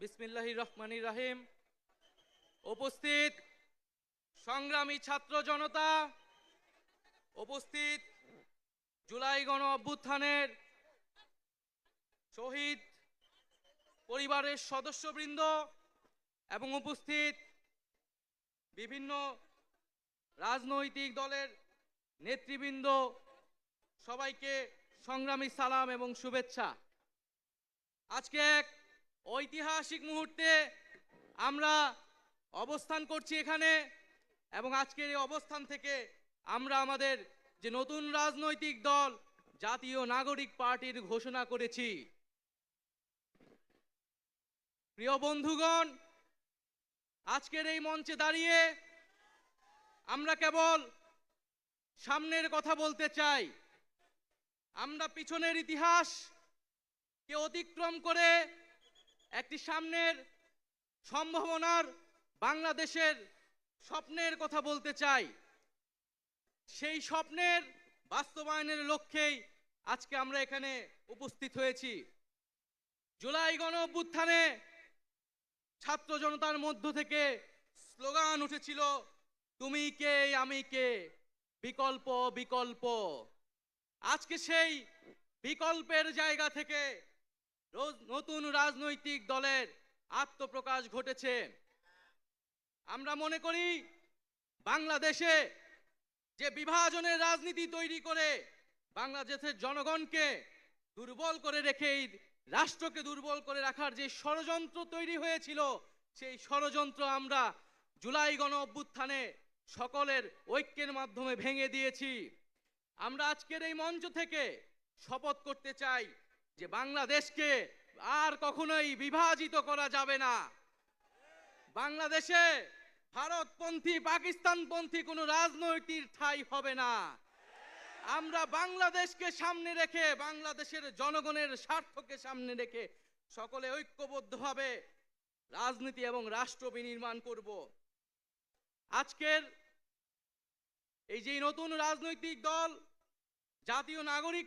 বিসমিল্লাহির রহমানির রহিম। উপস্থিত সংগ্রামী ছাত্র জনতা, উপস্থিত জুলাই গণ অভ্যুত্থানের শহীদ পরিবারের সদস্যবৃন্দ এবং উপস্থিত বিভিন্ন রাজনৈতিক দলের নেতৃবৃন্দ, সবাইকে সংগ্রামী সালাম এবং শুভেচ্ছা। আজকে এক ঐতিহাসিক মুহূর্তে আমরা অবস্থান করছি এখানে, এবং আজকের এই অবস্থান থেকে আমরা আমাদের যে নতুন রাজনৈতিক দল জাতীয় নাগরিক পার্টির ঘোষণা করেছি। প্রিয় বন্ধুগণ, আজকের এই মঞ্চে দাঁড়িয়ে আমরা কেবল সামনের কথা বলতে চাই। আমরা পিছনের ইতিহাসকে অতিক্রম করে একটি সামনের সম্ভাবনার বাংলাদেশের স্বপ্নের কথা বলতে চাই। সেই স্বপ্নের বাস্তবায়নের লক্ষ্যেই আজকে আমরা এখানে উপস্থিত হয়েছি। জুলাই গণ অভ্যুত্থানে ছাত্র জনতার মধ্য থেকে স্লোগান উঠেছিল, তুমি কে আমি কে, বিকল্প বিকল্প। আজকে সেই বিকল্পের জায়গা থেকে নতুন রাজনৈতিক দলের আত্মপ্রকাশ ঘটেছে। আমরা মনে করি বাংলাদেশে যে বিভাজনের রাজনীতি তৈরি করে বাংলাদেশের জনগণকে দুর্বল করে রেখে এই রাষ্ট্রকে দুর্বল করে রাখার যে ষড়যন্ত্র তৈরি হয়েছিল, সেই ষড়যন্ত্র আমরা জুলাই গণ অভ্যুত্থানে সকলের ঐক্যের মাধ্যমে ভেঙে দিয়েছি। আমরা আজকের এই মঞ্চ থেকে শপথ করতে চাই যে বাংলাদেশকে আর কখনোই বিভাজিত করা যাবে না। বাংলাদেশে ভারতপন্থী পাকিস্তানপন্থী কোনো রাজনৈতিক ঠাঁই হবে না। আমরা বাংলাদেশকে সামনে রেখে, বাংলাদেশের জনগণের স্বার্থকে সামনে রেখে সকলে ঐক্যবদ্ধভাবে রাজনীতি এবং রাষ্ট্র বিনির্মাণ করব। আজকের এই যে নতুন রাজনৈতিক দল জাতীয় নাগরিক